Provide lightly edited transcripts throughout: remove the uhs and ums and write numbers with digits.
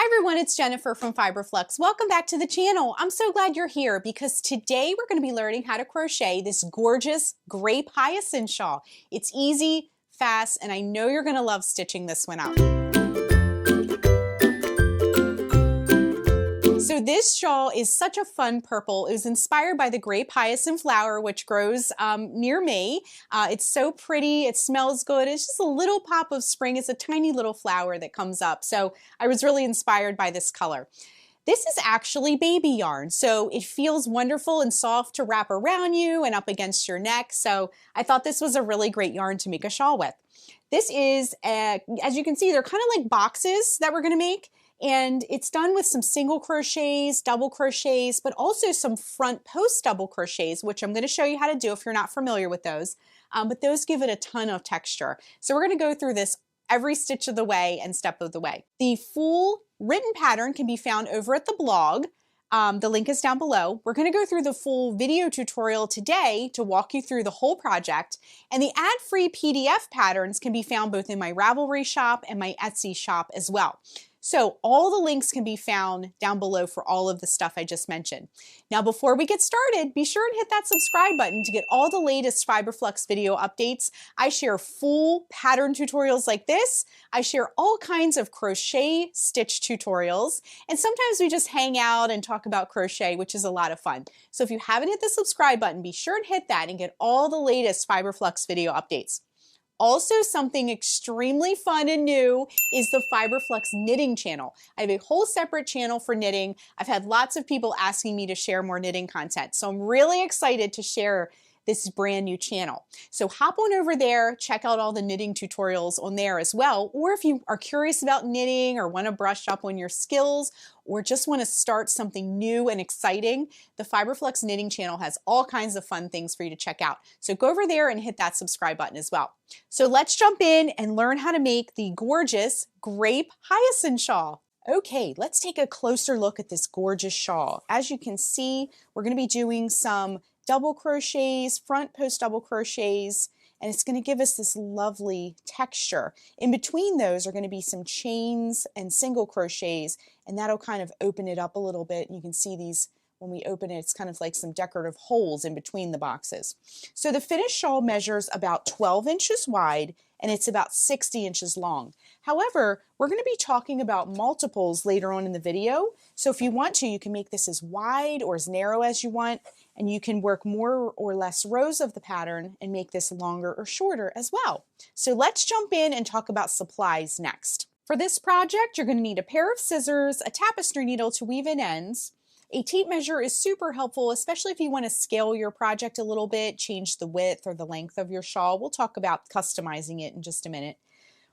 Hi everyone, it's Jennifer from Flux. Welcome back to the channel. I'm so glad you're here because today we're going to be learning how to crochet this gorgeous grape hyacinth shawl. It's easy, fast, and I know you're going to love stitching this one out. So this shawl is such a fun purple. It was inspired by the grape hyacinth flower, which grows near me. It's so pretty, it smells good. It's just a little pop of spring. It's a tiny little flower that comes up. So I was really inspired by this color. This is actually baby yarn, so it feels wonderful and soft to wrap around you and up against your neck. So I thought this was a really great yarn to make a shawl with. This is, as you can see, they're kind of like boxes that we're gonna make. And it's done with some single crochets, double crochets, but also some front post double crochets, which I'm going to show you how to do if you're not familiar with those. But those give it a ton of texture. So we're going to go through this every stitch of the way and step of the way. The full written pattern can be found over at the blog. The link is down below. We're going to go through the full video tutorial today to walk you through the whole project. And the ad-free PDF patterns can be found both in my Ravelry shop and my Etsy shop as well. So all the links can be found down below for all of the stuff I just mentioned. Now, before we get started, be sure and hit that subscribe button to get all the latest Flux video updates. I share full pattern tutorials like this. I share all kinds of crochet stitch tutorials. And sometimes we just hang out and talk about crochet, which is a lot of fun. So if you haven't hit the subscribe button, be sure and hit that and get all the latest Flux video updates. Also, something extremely fun and new is the Flux knitting channel. I have a whole separate channel for knitting. I've had lots of people asking me to share more knitting content, so I'm really excited to share this brand new channel. So hop on over there, check out all the knitting tutorials on there as well. Or if you are curious about knitting or want to brush up on your skills or just want to start something new and exciting, the Flux knitting channel has all kinds of fun things for you to check out. So go over there and hit that subscribe button as well. So let's jump in and learn how to make the gorgeous grape hyacinth shawl. Okay, let's take a closer look at this gorgeous shawl. As you can see, we're going to be doing some double crochets, front post double crochets, and it's going to give us this lovely texture. In between those are going to be some chains and single crochets, and that'll kind of open it up a little bit. You can see these when we open it, it's kind of like some decorative holes in between the boxes. So the finished shawl measures about 12 inches wide and it's about 60 inches long. However, we're going to be talking about multiples later on in the video. So if you want to, you can make this as wide or as narrow as you want, and you can work more or less rows of the pattern and make this longer or shorter as well. So let's jump in and talk about supplies next. For this project, you're going to need a pair of scissors, a tapestry needle to weave in ends. A tape measure is super helpful, especially if you want to scale your project a little bit, change the width or the length of your shawl. We'll talk about customizing it in just a minute.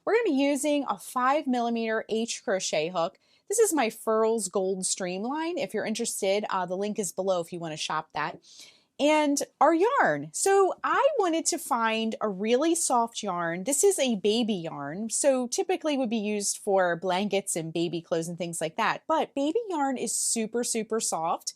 We're going to be using a 5mm H crochet hook. This is my Furls Gold Streamline. If you're interested, the link is below if you want to shop that. And our yarn. So I wanted to find a really soft yarn. This is a baby yarn, so typically would be used for blankets and baby clothes and things like that. But baby yarn is super, super soft.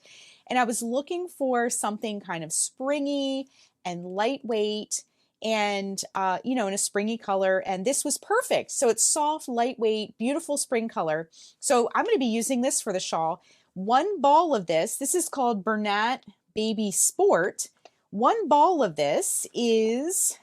And I was looking for something kind of springy and lightweight and, in a springy color. And this was perfect. So it's soft, lightweight, beautiful spring color. So I'm going to be using this for the shawl. One ball of this is called Bernat Baby Sport. One ball of this is,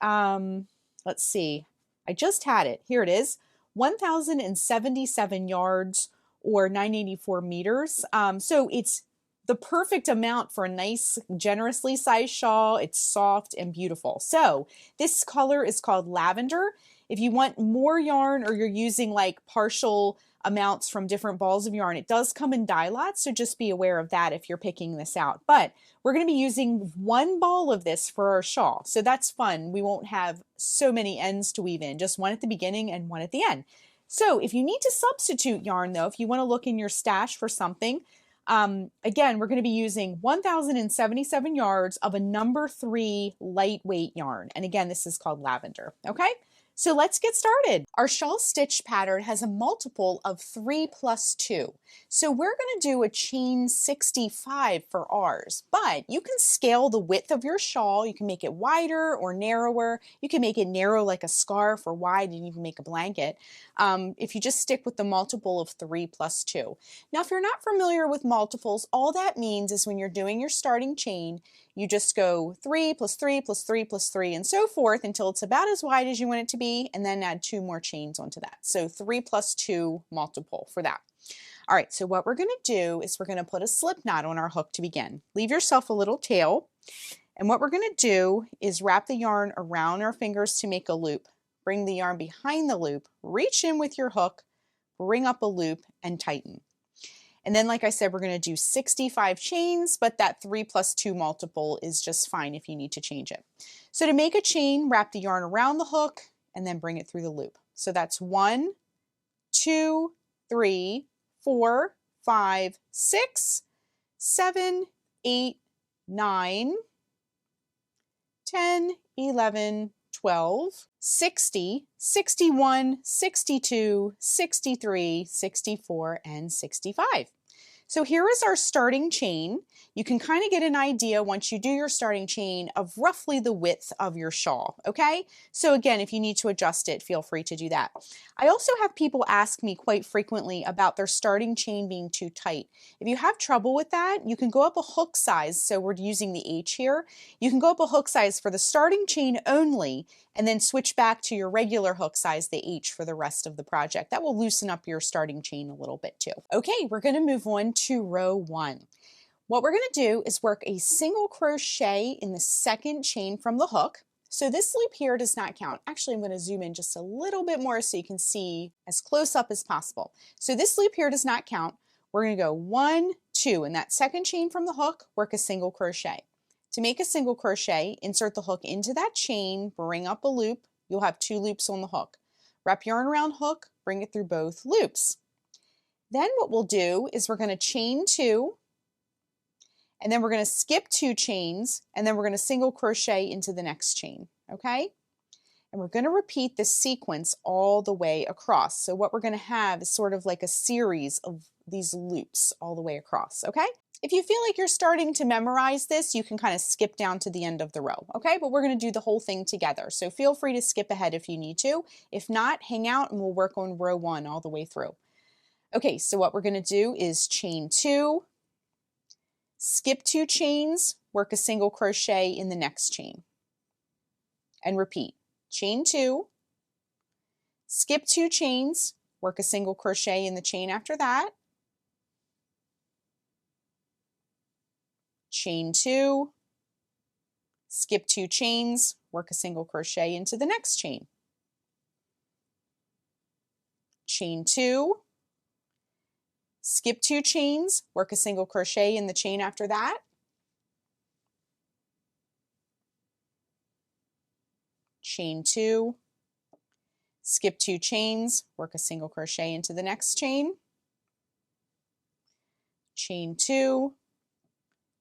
let's see, I just had it. Here it is, 1,077 yards or 984 meters. So it's the perfect amount for a nice, generously sized shawl. It's soft and beautiful. So this color is called lavender. If you want more yarn or you're using like partial amounts from different balls of yarn, it does come in dye lots, so just be aware of that if you're picking this out. But we're going to be using one ball of this for our shawl, so that's fun. We won't have so many ends to weave in, just one at the beginning and one at the end. So if you need to substitute yarn though, if you want to look in your stash for something, again, we're going to be using 1,077 yards of a number 3 lightweight yarn. And again, this is called lavender. Okay. So let's get started. Our shawl stitch pattern has a multiple of 3 plus 2. So we're going to do a chain 65 for ours, but you can scale the width of your shawl. You can make it wider or narrower. You can make it narrow like a scarf or wide and even make a blanket if you just stick with the multiple of 3 plus 2. Now, if you're not familiar with multiples, all that means is when you're doing your starting chain, you just go 3 plus 3 plus 3 plus 3 and so forth until it's about as wide as you want it to be, and then add 2 more chains onto that. So 3 plus 2 multiple for that. All right, so what we're going to do is we're going to put a slip knot on our hook to begin. Leave yourself a little tail, and what we're going to do is wrap the yarn around our fingers to make a loop. Bring the yarn behind the loop, reach in with your hook, bring up a loop, and tighten. And then, like I said, we're going to do 65 chains, but that 3 plus 2 multiple is just fine if you need to change it. So to make a chain, wrap the yarn around the hook and then bring it through the loop. So that's 1, 2, 3, 4, 5, 6, 7, 8, 9, 10, 11, 12, 60, 61, 62, 63, 64, and 65. So here is our starting chain. You can kind of get an idea once you do your starting chain of roughly the width of your shawl, okay? So again, if you need to adjust it, feel free to do that. I also have people ask me quite frequently about their starting chain being too tight. If you have trouble with that, you can go up a hook size. So we're using the H here. You can go up a hook size for the starting chain only and then switch back to your regular hook size, the H, for the rest of the project. That will loosen up your starting chain a little bit too. Okay, we're going to move on to row 1. What we're going to do is work a single crochet in the second chain from the hook. So this loop here does not count. Actually, I'm going to zoom in just a little bit more so you can see as close up as possible. So this loop here does not count. We're going to go 1, 2, in that second chain from the hook, work a single crochet. To make a single crochet, insert the hook into that chain, bring up a loop. You'll have 2 loops on the hook. Wrap yarn around hook, bring it through both loops. Then what we'll do is we're going to chain 2, and then we're going to skip 2 chains, and then we're going to single crochet into the next chain, okay? And we're going to repeat this sequence all the way across. So what we're going to have is sort of like a series of these loops all the way across, okay? If you feel like you're starting to memorize this, you can kind of skip down to the end of the row, okay? But we're going to do the whole thing together. So feel free to skip ahead if you need to. If not, hang out and we'll work on row 1 all the way through. Okay, so what we're going to do is chain 2, skip 2 chains, work a single crochet in the next chain, and repeat. Chain 2, skip 2 chains, work a single crochet in the chain after that, chain 2, skip 2 chains, work a single crochet into the next chain, chain 2, skip 2 chains, work a single crochet in the chain after that, chain 2, skip 2 chains, work a single crochet into the next chain, chain 2,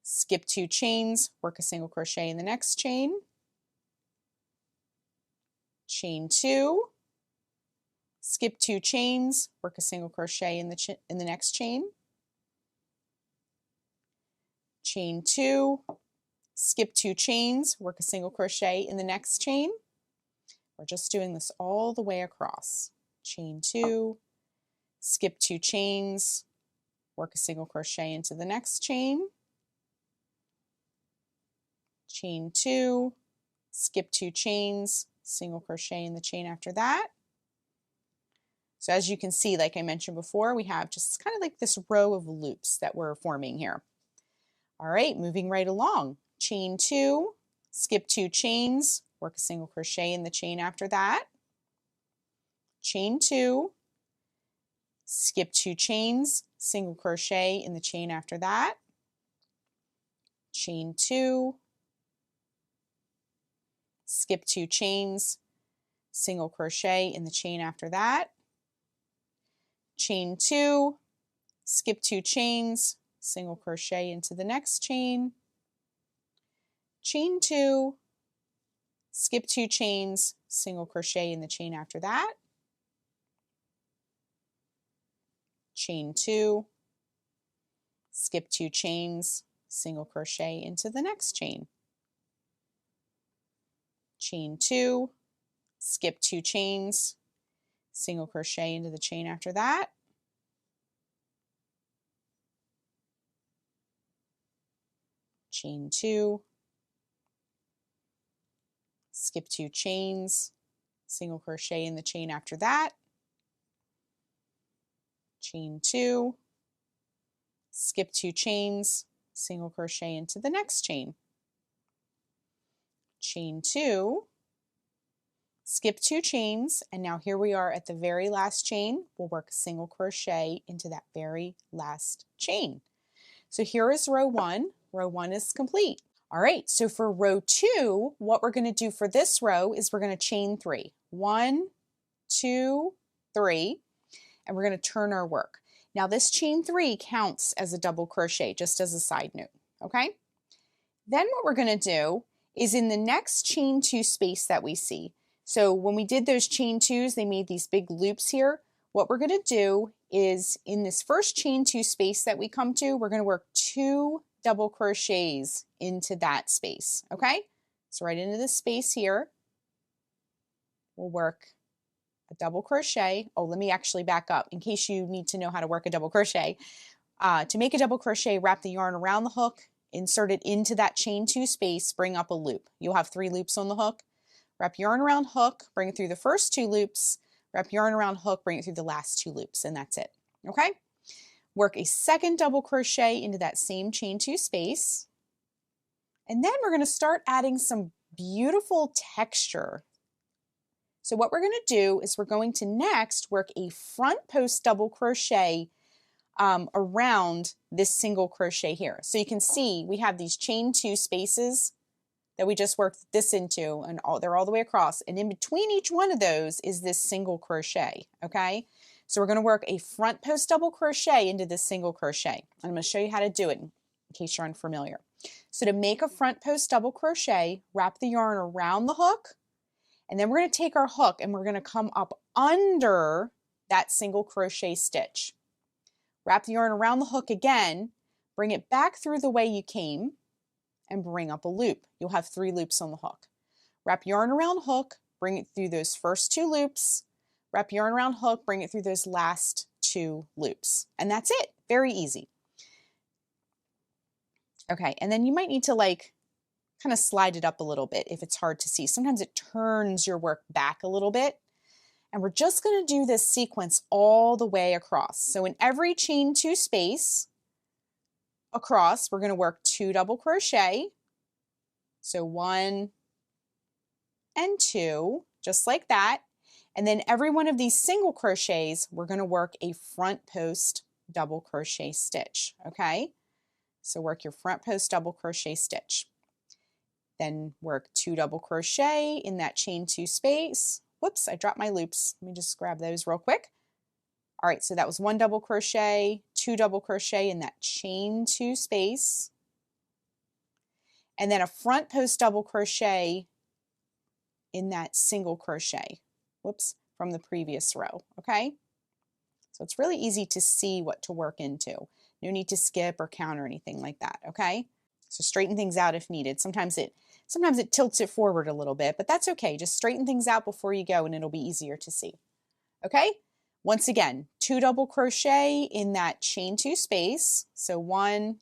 skip 2 chains, work a single crochet in the next chain, chain 2, skip 2 chains, work a single crochet in the next chain, chain 2, skip 2 chains, work a single crochet in the next chain. We're just doing this all the way across. Chain 2, skip 2 chains, work a single crochet into the next chain, chain 2, skip 2 chains, single crochet in the chain after that. So as you can see, like I mentioned before, we have just kind of like this row of loops that we're forming here. All right, moving right along. Chain 2, skip 2 chains, work a single crochet in the chain after that. Chain 2, skip 2 chains, single crochet in the chain after that. Chain 2, skip 2 chains, single crochet in the chain after that. Chain 2, skip 2 chains, single crochet into the next chain, chain 2, skip 2 chains, single crochet in the chain after that, chain 2, skip 2 chains, single crochet into the next chain, chain 2, skip 2 chains, single crochet into the chain after that, chain 2, skip 2 chains, single crochet in the chain after that, chain 2, skip 2 chains, single crochet into the next chain, chain 2, skip 2 chains, and now here we are at the very last chain. We'll work a single crochet into that very last chain. So here is row 1. Row 1 is complete. All right, so for row 2, what we're going to do for this row is we're going to chain 3. 1, 2, 3, and we're going to turn our work. Now this chain 3 counts as a double crochet, just as a side note, okay? Then what we're going to do is in the next chain 2 space that we see, so when we did those chain 2s, they made these big loops here. What we're going to do is in this first chain 2 space that we come to, we're going to work 2 double crochets into that space, okay? So right into this space here, we'll work a double crochet. Oh, let me actually back up in case you need to know how to work a double crochet. To make a double crochet, wrap the yarn around the hook, insert it into that chain 2 space, bring up a loop. You'll have 3 loops on the hook. Wrap yarn around hook, bring it through the first 2 loops, wrap yarn around hook, bring it through the last 2 loops, and that's it, okay? Work a second double crochet into that same chain 2 space, and then we're going to start adding some beautiful texture. So what we're going to do is we're going to next work a front post double crochet around this single crochet here. So you can see we have these chain 2 spaces that we just worked this into, and they're all the way across, and in between each one of those is this single crochet, okay? So we're going to work a front post double crochet into this single crochet. I'm going to show you how to do it in case you're unfamiliar. So to make a front post double crochet, wrap the yarn around the hook, and then we're going to take our hook and we're going to come up under that single crochet stitch. Wrap the yarn around the hook again, bring it back through the way you came, and bring up a loop. You'll have 3 loops on the hook. Wrap yarn around hook, bring it through those first 2 loops, wrap yarn around hook, bring it through those last 2 loops. And that's it. Very easy. Okay, and then you might need to like kind of slide it up a little bit if it's hard to see. Sometimes it turns your work back a little bit. And we're just going to do this sequence all the way across. So in every chain 2 space across, we're going to work 2 double crochet. So 1 and 2, just like that. And then every one of these single crochets, we're going to work a front post double crochet stitch, okay? So work your front post double crochet stitch. Then work 2 double crochet in that chain 2 space. Whoops, I dropped my loops. Let me just grab those real quick. All right, so that was 1 double crochet, 2 double crochet in that chain 2 space, and then a front post double crochet in that single crochet, whoops, from the previous row, okay? So it's really easy to see what to work into. No need to skip or count or anything like that, okay? So straighten things out if needed. Sometimes it tilts it forward a little bit, but that's okay. Just straighten things out before you go and it'll be easier to see, okay? Once again, 2 double crochet in that chain 2 space. So 1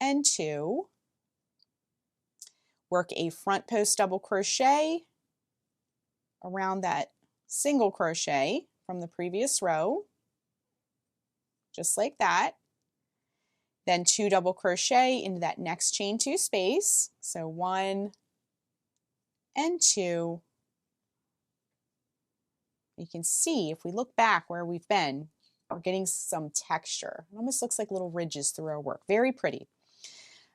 and 2. Work a front post double crochet around that single crochet from the previous row, just like that. Then 2 double crochet into that next chain 2 space. So 1 and 2. You can see if we look back where we've been, we're getting some texture. It almost looks like little ridges through our work. Very pretty.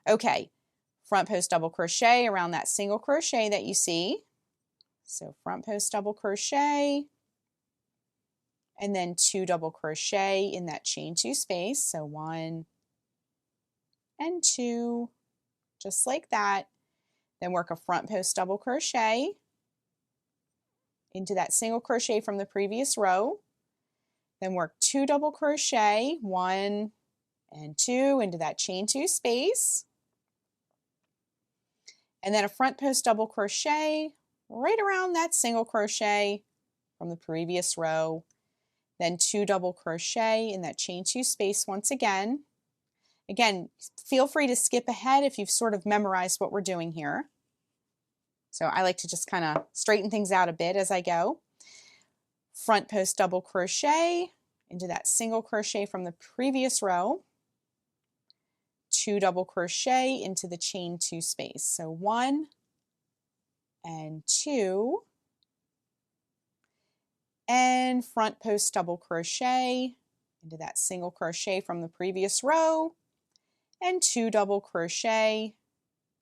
Okay, front post double crochet around that single crochet that you see. So front post double crochet, and then 2 double crochet in that chain 2 space. So 1 and 2, just like that. Then work a front post double crochet into that single crochet from the previous row. Then work 2 double crochet, 1 and 2 into that chain 2 space. And then a front post double crochet right around that single crochet from the previous row. Then 2 double crochet in that chain 2 space once again. Again, feel free to skip ahead if you've sort of memorized what we're doing here. So I like to just kind of straighten things out a bit as I go. Front post double crochet into that single crochet from the previous row. 2 double crochet into the chain 2 space. So 1 and 2. And front post double crochet into that single crochet from the previous row. And 2 double crochet.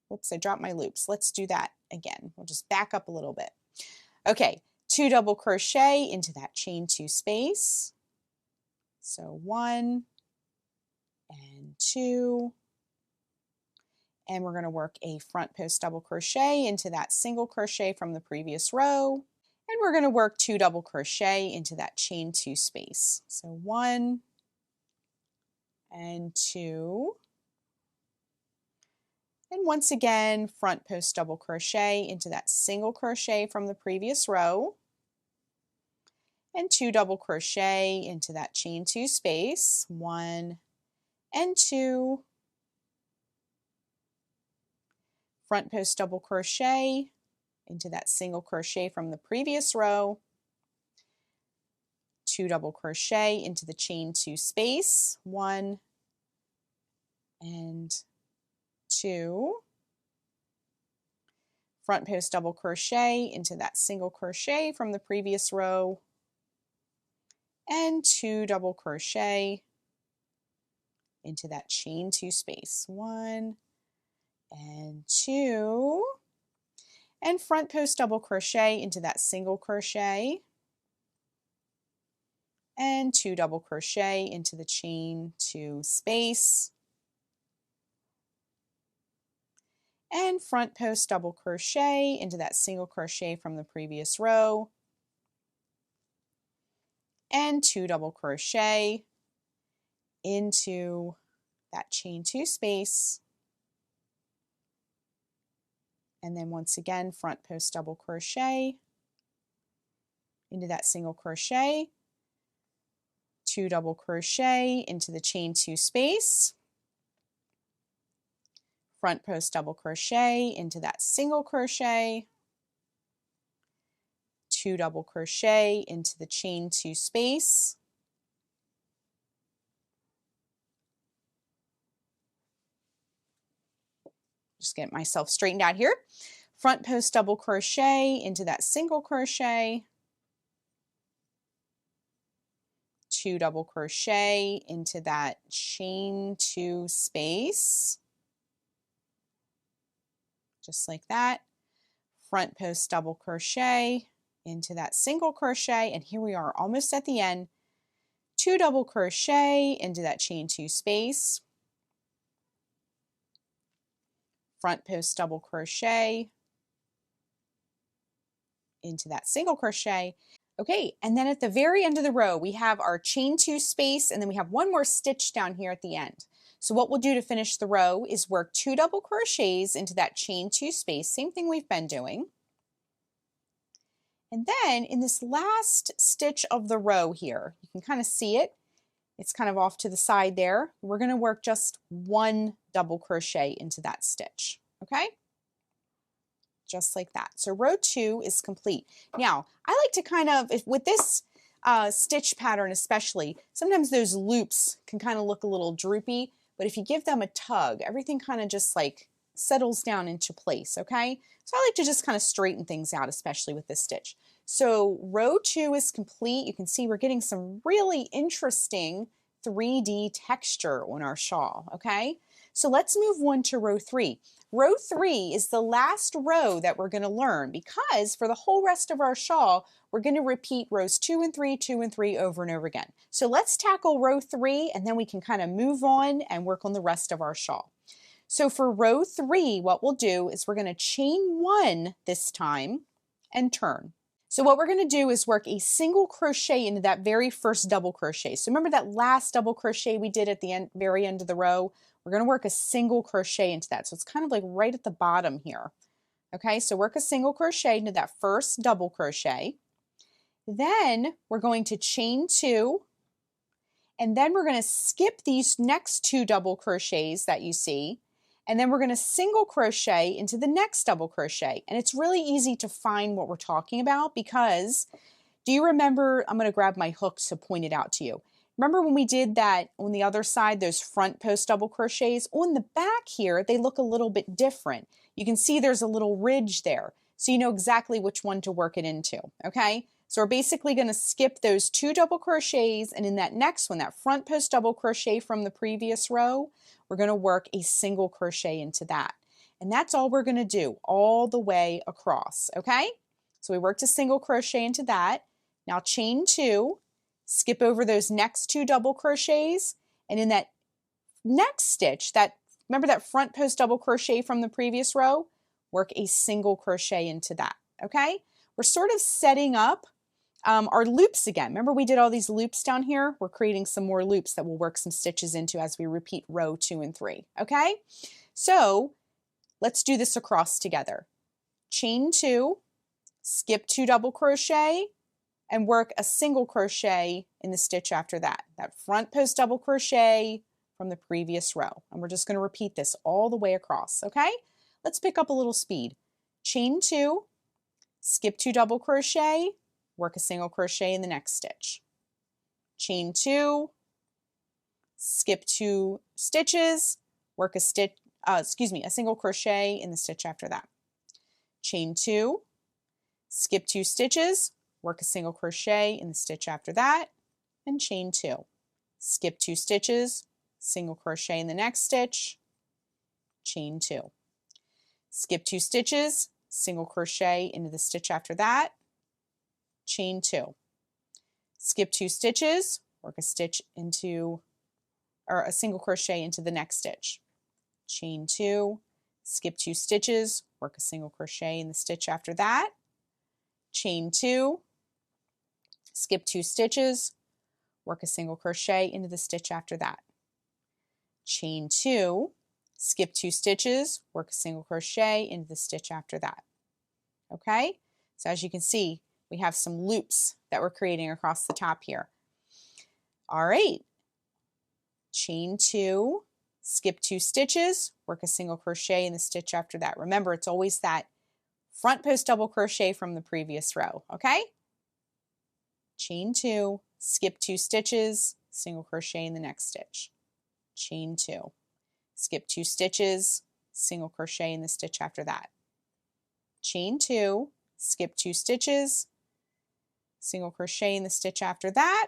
Whoops, I dropped my loops. Let's do that again. We'll just back up a little bit. Okay, 2 double crochet into that chain 2 space. So 1 and 2. And we're going to work a front post double crochet into that single crochet from the previous row. And we're going to work 2 double crochet into that chain 2 space. So 1 and 2. And once again, front post double crochet into that single crochet from the previous row. And 2 double crochet into that chain 2 space. 1 and 2. Front post double crochet into that single crochet from the previous row. 2 double crochet into the chain 2 space. 1 and 2. Front post double crochet into that single crochet from the previous row. And 2 double crochet into that chain 2 space. 1 and 2. And front post double crochet into that single crochet. And 2 double crochet into the chain 2 space. And front post double crochet into that single crochet from the previous row. And 2 double crochet into that chain 2 space. And then once again, front post double crochet into that single crochet, 2 double crochet into the chain 2 space, front post double crochet into that single crochet, 2 double crochet into the chain 2 space, just get myself straightened out here, front post double crochet into that single crochet, 2 double crochet into that chain 2 space, just like that, front post double crochet into that single crochet, and here we are almost at the end, 2 double crochet into that chain 2 space, front post double crochet into that single crochet. Okay, and then at the very end of the row, we have our chain 2 space, and then we have one more stitch down here at the end. So what we'll do to finish the row is work 2 double crochets into that chain 2 space, same thing we've been doing. And then in this last stitch of the row here, you can kind of see it. It's kind of off to the side there. We're going to work just 1 double crochet into that stitch, okay? Just like that. So row 2 is complete. Now, I like to kind of, with this stitch pattern especially, sometimes those loops can kind of look a little droopy, but if you give them a tug, everything kind of just like settles down into place, okay? So I like to just kind of straighten things out, especially with this stitch. So row 2 is complete. You can see we're getting some really interesting 3D texture on our shawl, okay? So let's move on to row 3. Row 3 is the last row that we're going to learn, because for the whole rest of our shawl, we're going to repeat rows 2 and 3, 2 and 3 over and over again. So let's tackle row 3, and then we can kind of move on and work on the rest of our shawl. So for row 3, what we'll do is we're going to chain 1 this time and turn. So what we're going to do is work a single crochet into that very first double crochet. So remember that last double crochet we did at the very end of the row? We're going to work a single crochet into that. So it's kind of like right at the bottom here. Okay, so work a single crochet into that first double crochet. Then we're going to chain 2, and then we're going to skip these next 2 double crochets that you see, and then we're going to single crochet into the next double crochet. And it's really easy to find what we're talking about because, do you remember, I'm going to grab my hook to point it out to you. Remember when we did that on the other side, those front post double crochets? On the back here, they look a little bit different. You can see there's a little ridge there, so you know exactly which one to work it into, okay? So we're basically going to skip those 2 double crochets, and in that next one, that front post double crochet from the previous row, we're going to work a single crochet into that. And that's all we're going to do all the way across, okay? So we worked a single crochet into that. Now chain 2, skip over those next 2 double crochets, and in that next stitch, remember that front post double crochet from the previous row, work a single crochet into that, okay? We're sort of setting up our loops again. Remember we did all these loops down here? We're creating some more loops that we'll work some stitches into as we repeat row 2 and 3, okay? So let's do this across together. Chain 2, skip 2 double crochet, and work a single crochet in the stitch after that. That front post double crochet from the previous row. And we're just going to repeat this all the way across, okay? Let's pick up a little speed. Chain 2, skip 2 double crochet, work a single crochet in the next stitch. Chain 2, skip 2 stitches, work a single crochet in the stitch after that. Chain 2, skip 2 stitches, work a single crochet in the stitch after that, and chain 2. Skip 2 stitches, single crochet in the next stitch, chain 2. Skip 2 stitches, single crochet into the stitch after that, chain 2. Skip 2 stitches, work a single crochet into the next stitch, chain 2. Skip 2 stitches, work a single crochet in the stitch after that, chain 2. Skip 2 stitches, work a single crochet into the stitch after that. Chain 2, skip 2 stitches, work a single crochet into the stitch after that. Okay, so as you can see, we have some loops that we're creating across the top here. All right, chain 2, skip 2 stitches, work a single crochet in the stitch after that. Remember, it's always that front post double crochet from the previous row, okay? Chain 2, skip 2 stitches, single crochet in the next stitch. Chain 2, skip 2 stitches, single crochet in the stitch after that. Chain 2, skip 2 stitches, single crochet in the stitch after that,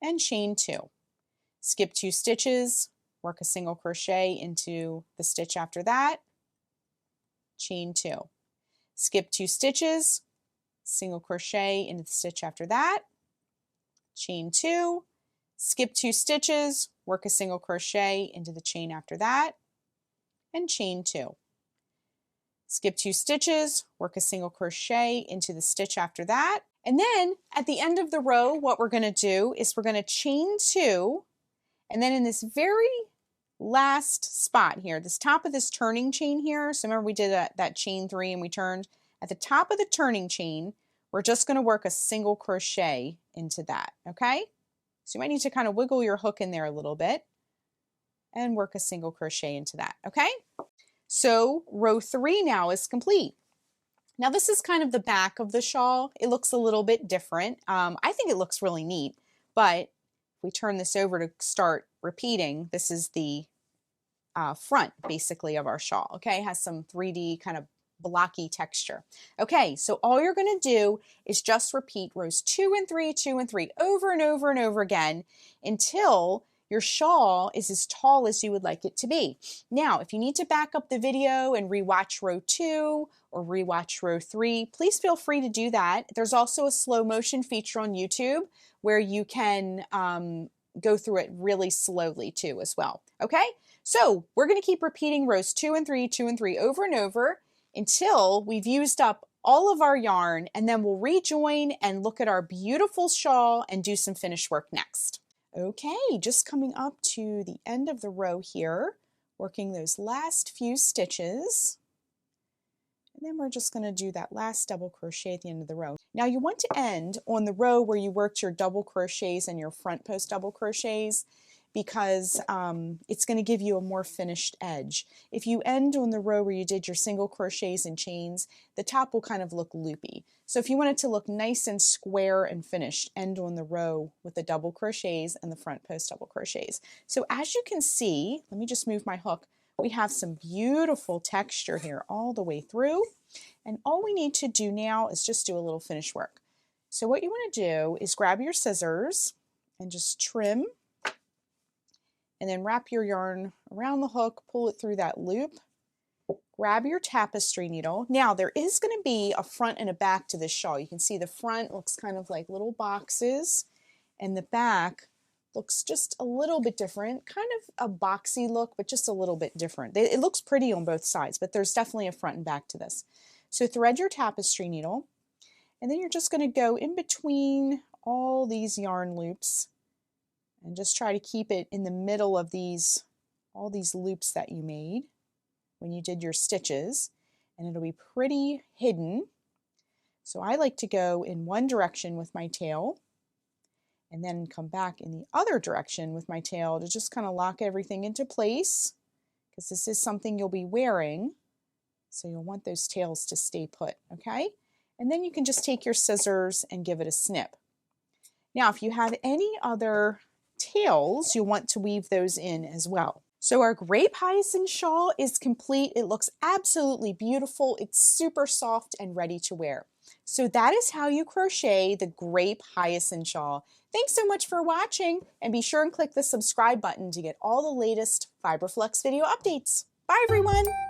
and chain 2. Skip 2 stitches, work a single crochet into the stitch after that, chain 2. Skip 2 stitches, single crochet into the stitch after that, chain 2, skip 2 stitches, work a single crochet into the chain after that, and chain 2. Skip 2 stitches, work a single crochet into the stitch after that, and then at the end of the row, what we're going to do is we're going to chain 2, and then in this very last spot here, this top of this turning chain here, so remember we did that chain 3 and we turned, at the top of the turning chain, we're just going to work a single crochet into that, okay? So you might need to kind of wiggle your hook in there a little bit and work a single crochet into that, okay? So row 3 now is complete. Now this is kind of the back of the shawl. It looks a little bit different. I think it looks really neat, but if we turn this over to start repeating, this is the front basically of our shawl, okay? It has some 3D kind of blocky texture. Okay, so all you're going to do is just repeat rows 2 and 3, 2 and 3 over and over and over again until your shawl is as tall as you would like it to be. Now, if you need to back up the video and rewatch row 2 or rewatch row 3, please feel free to do that. There's also a slow motion feature on YouTube where you can go through it really slowly too as well. Okay, so we're going to keep repeating rows 2 and 3, 2 and 3 over and over until we've used up all of our yarn, and then we'll rejoin and look at our beautiful shawl and do some finish work next. Okay, just coming up to the end of the row here, working those last few stitches. And then we're just going to do that last double crochet at the end of the row. Now you want to end on the row where you worked your double crochets and your front post double crochets, because it's going to give you a more finished edge. If you end on the row where you did your single crochets and chains, the top will kind of look loopy. So if you want it to look nice and square and finished, end on the row with the double crochets and the front post double crochets. So as you can see, let me just move my hook, we have some beautiful texture here all the way through. And all we need to do now is just do a little finish work. So what you want to do is grab your scissors and just trim, and then wrap your yarn around the hook, pull it through that loop, grab your tapestry needle. Now there is going to be a front and a back to this shawl. You can see the front looks kind of like little boxes, and the back looks just a little bit different, kind of a boxy look, but just a little bit different. It looks pretty on both sides, but there's definitely a front and back to this. So thread your tapestry needle, and then you're just going to go in between all these yarn loops and just try to keep it in the middle of all these loops that you made when you did your stitches, and it'll be pretty hidden. So I like to go in one direction with my tail and then come back in the other direction with my tail to just kind of lock everything into place, because this is something you'll be wearing, so you'll want those tails to stay put, okay? And then you can just take your scissors and give it a snip. Now if you have any other tails, you'll want to weave those in as well. So our Grape Hyacinth shawl is complete. It looks absolutely beautiful. It's super soft and ready to wear. So that is how you crochet the Grape Hyacinth shawl. Thanks so much for watching, and be sure and click the subscribe button to get all the latest Fiber Flux video updates. Bye everyone!